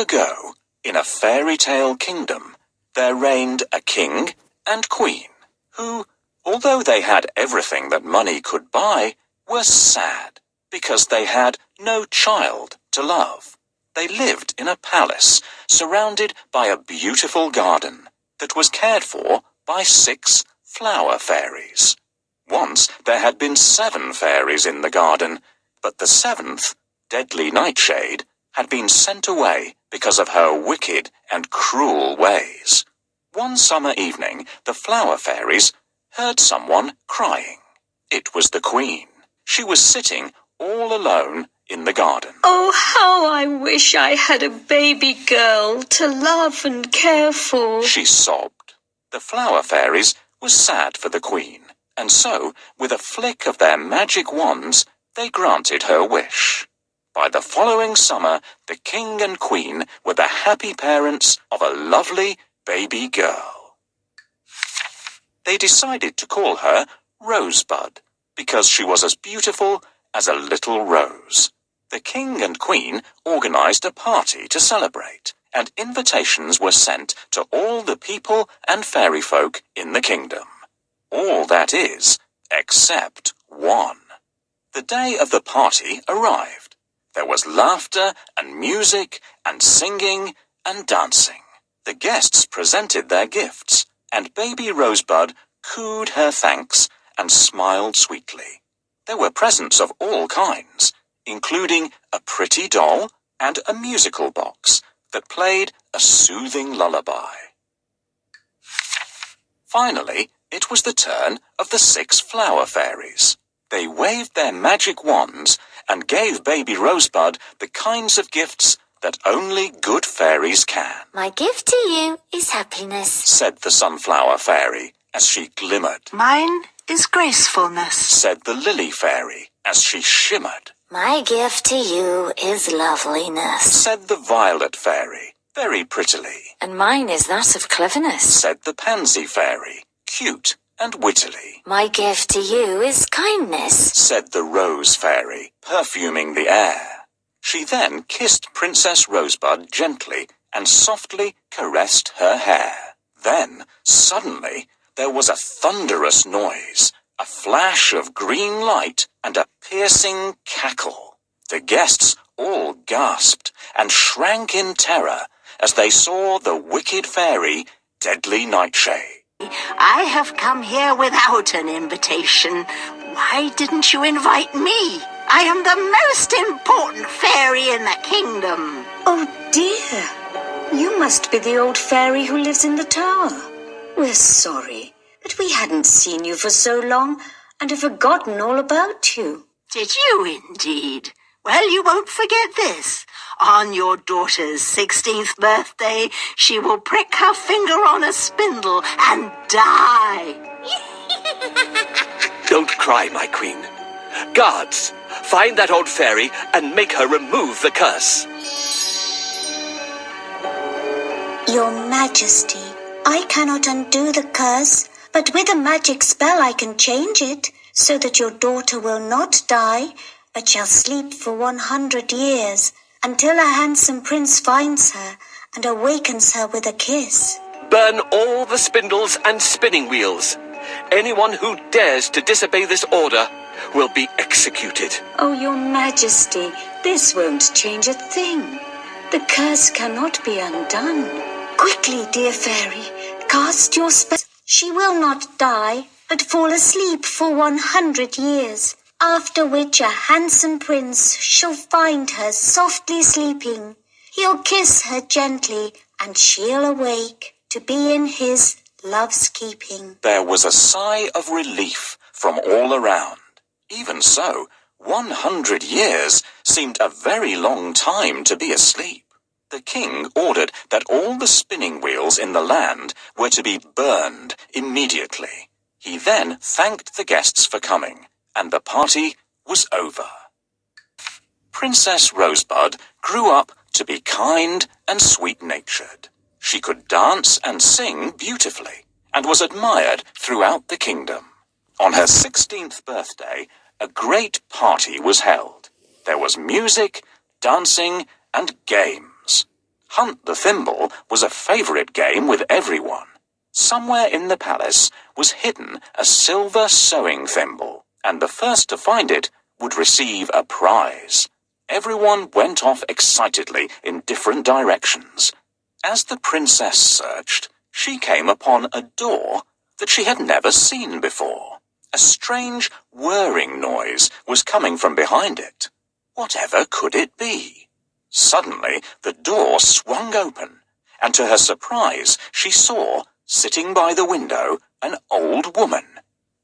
ago, in a fairy tale kingdom, there reigned a king and queen who, although they had everything that money could buy, were sad because they had no child to love. They lived in a palace surrounded by a beautiful garden that was cared for by 6 flower fairies. Once there had been 7 fairies in the garden, but the 7th, Deadly Nightshade, had been sent away because of her wicked and cruel ways. One summer evening, the flower fairies heard someone crying. It was the queen. She was sitting all alone in the garden. Oh, how I wish I had a baby girl to love and care for, she sobbed. The flower fairies were sad for the queen, and so, with a flick of their magic wands, they granted her wish. By the following summer, the king and queen were the happy parents of a lovely baby girl. They decided to call her Rosebud, because she was as beautiful as a little rose. The king and queen organized a party to celebrate, and invitations were sent to all the people and fairy folk in the kingdom. All that is, except one. The day of the party arrived. There was laughter and music and singing and dancing. The guests presented their gifts, and baby Rosebud cooed her thanks and smiled sweetly. There were presents of all kinds, including a pretty doll and a musical box that played a soothing lullaby. Finally, it was the turn of the 6 flower fairies. They waved their magic wands and gave baby Rosebud the kinds of gifts that only good fairies can. My gift to you is happiness, said the sunflower fairy as she glimmered. Mine is gracefulness, said the lily fairy as she shimmered. My gift to you is loveliness, said the violet fairy very prettily. And mine is that of cleverness, said the pansy fairy, cute and wittily. My gift to you is kindness, said the rose fairy, perfuming the air. She then kissed Princess Rosebud gently and softly caressed her hair. Then, suddenly, there was a thunderous noise, a flash of green light, and a piercing cackle. The guests all gasped and shrank in terror as they saw the wicked fairy, Deadly Nightshade. I have come here without an invitation. Why didn't you invite me? I am the most important fairy in the kingdom. Oh dear, you must be the old fairy who lives in the tower. We're sorry, but we hadn't seen you for so long and have forgotten all about you. Did you indeed? Well, you won't forget this. On your daughter's 16th birthday, she will prick her finger on a spindle and die. Don't cry, my queen. Guards, find that old fairy and make her remove the curse. Your Majesty, I cannot undo the curse, but with a magic spell I can change it, so that your daughter will not die, but shall sleep for 100 years, until a handsome prince finds her and awakens her with a kiss. Burn all the spindles and spinning wheels. Anyone who dares to disobey this order will be executed. Oh, Your Majesty, this won't change a thing. The curse cannot be undone. Quickly, dear fairy, cast your spell. She will not die, but fall asleep for 100 years, after which a handsome prince shall find her softly sleeping. He'll kiss her gently, and she'll awake to be in his love's keeping. There was a sigh of relief from all around. Even so, 100 years seemed a very long time to be asleep. The king ordered that all the spinning wheels in the land were to be burned immediately. He then thanked the guests for coming, and the party was over. Princess Rosebud grew up to be kind and sweet-natured. She could dance and sing beautifully, and was admired throughout the kingdom. On her 16th birthday, a great party was held. There was music, dancing, and games. Hunt the Thimble was a favourite game with everyone. Somewhere in the palace was hidden a silver sewing thimble, and the first to find it would receive a prize. Everyone went off excitedly in different directions. As the princess searched, she came upon a door that she had never seen before. A strange whirring noise was coming from behind it. Whatever could it be? Suddenly, the door swung open, and to her surprise, she saw, sitting by the window, an old woman,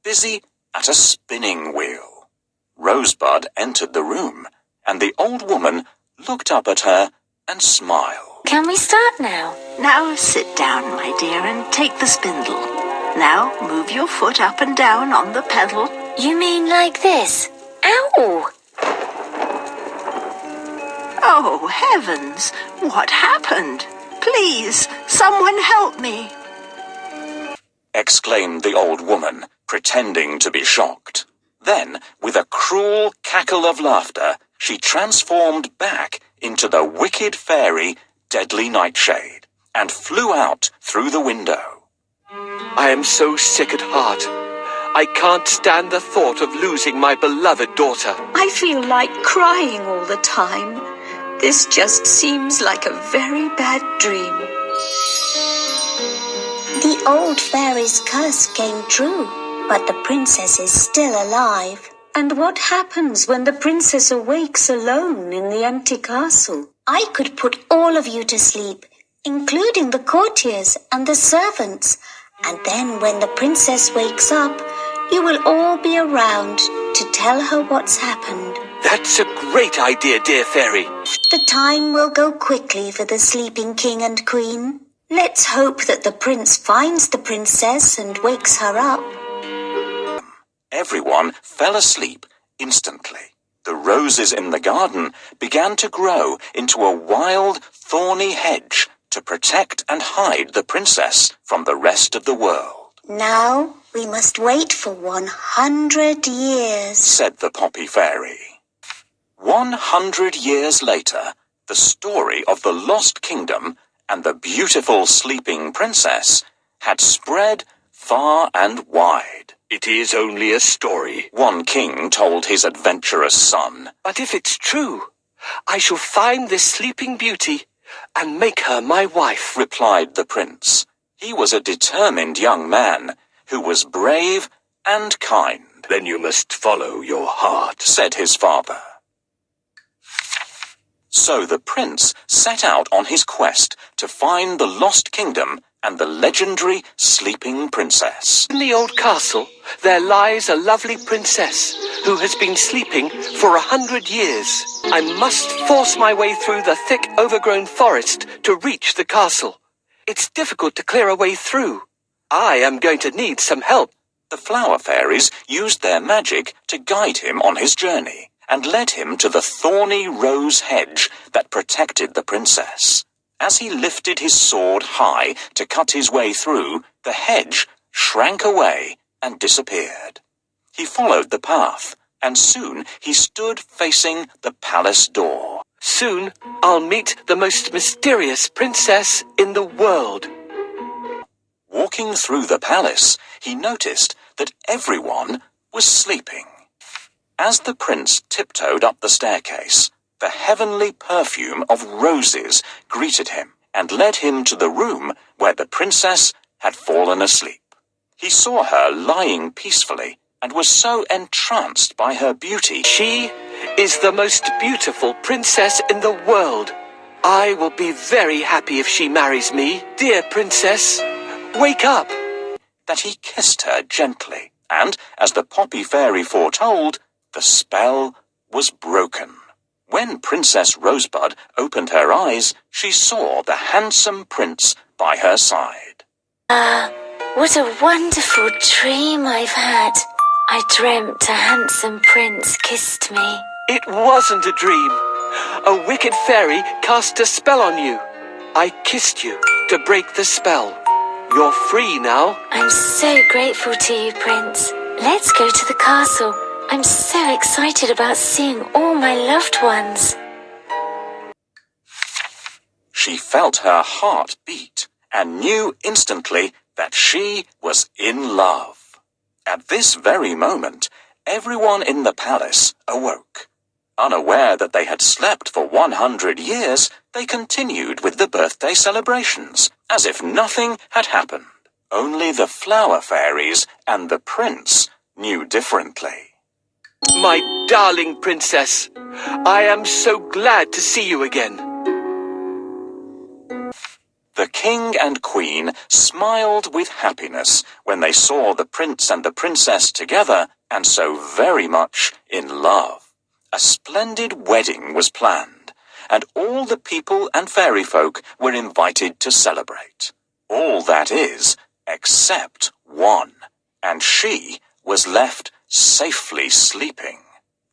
busy at a spinning wheel. Rosebud entered the room, and the old woman looked up at her and smiled. Can we start now? Now sit down, my dear, and take the spindle. Now move your foot up and down on the pedal. You mean like this? Ow! Oh, heavens! What happened? Please, someone help me! Exclaimed the old woman, pretending to be shocked. Then, with a cruel cackle of laughter, she transformed back into the wicked fairy Deadly Nightshade, and flew out through the window. I am so sick at heart. I can't stand the thought of losing my beloved daughter. I feel like crying all the time. This just seems like a very bad dream. The old fairy's curse came true, but the princess is still alive. And what happens when the princess awakes alone in the empty castle? I could put all of you to sleep, including the courtiers and the servants. And then when the princess wakes up, you will all be around to tell her what's happened. That's a great idea, dear fairy. The time will go quickly for the sleeping king and queen. Let's hope that the prince finds the princess and wakes her up. Everyone fell asleep instantly. The roses in the garden began to grow into a wild, thorny hedge to protect and hide the princess from the rest of the world. Now we must wait for 100 years, said the Poppy Fairy. 100 years later, the story of the Lost Kingdom and the beautiful sleeping princess had spread far and wide. It is only a story, one king told his adventurous son. But if it's true, I shall find this sleeping beauty and make her my wife, replied the prince. He was a determined young man who was brave and kind. Then you must follow your heart, said his father. So the prince set out on his quest to find the Lost Kingdom and the legendary sleeping princess. In the old castle, there lies a lovely princess who has been sleeping for 100 years. I must force my way through the thick, overgrown forest to reach the castle. It's difficult to clear a way through. I am going to need some help. The flower fairies used their magic to guide him on his journey, and led him to the thorny rose hedge that protected the princess. As he lifted his sword high to cut his way through, the hedge shrank away and disappeared. He followed the path, and soon he stood facing the palace door. Soon I'll meet the most mysterious princess in the world. Walking through the palace, he noticed that everyone was sleeping. As the prince tiptoed up the staircase, the heavenly perfume of roses greeted him and led him to the room where the princess had fallen asleep. He saw her lying peacefully and was so entranced by her beauty. She is the most beautiful princess in the world. I will be very happy if she marries me. Dear princess, wake up! That he kissed her gently, and, as the Poppy Fairy foretold, the spell was broken. When Princess Rosebud opened her eyes, she saw the handsome prince by her side. What a wonderful dream I've had. I dreamt a handsome prince kissed me. It wasn't a dream. A wicked fairy cast a spell on you. I kissed you to break the spell. You're free now. I'm so grateful to you, Prince. Let's go to the castle. I'm so excited about seeing all my loved ones. She felt her heart beat and knew instantly that she was in love. At this very moment, everyone in the palace awoke. Unaware that they had slept for 100 years, they continued with the birthday celebrations, as if nothing had happened. Only the flower fairies and the prince knew differently. My darling princess, I am so glad to see you again. The king and queen smiled with happiness when they saw the prince and the princess together and so very much in love. A splendid wedding was planned, and all the people and fairy folk were invited to celebrate. All that is, except one, and she was left safely sleeping.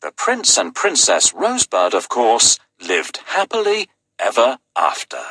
The prince and princess Rosebud, of course, lived happily ever after.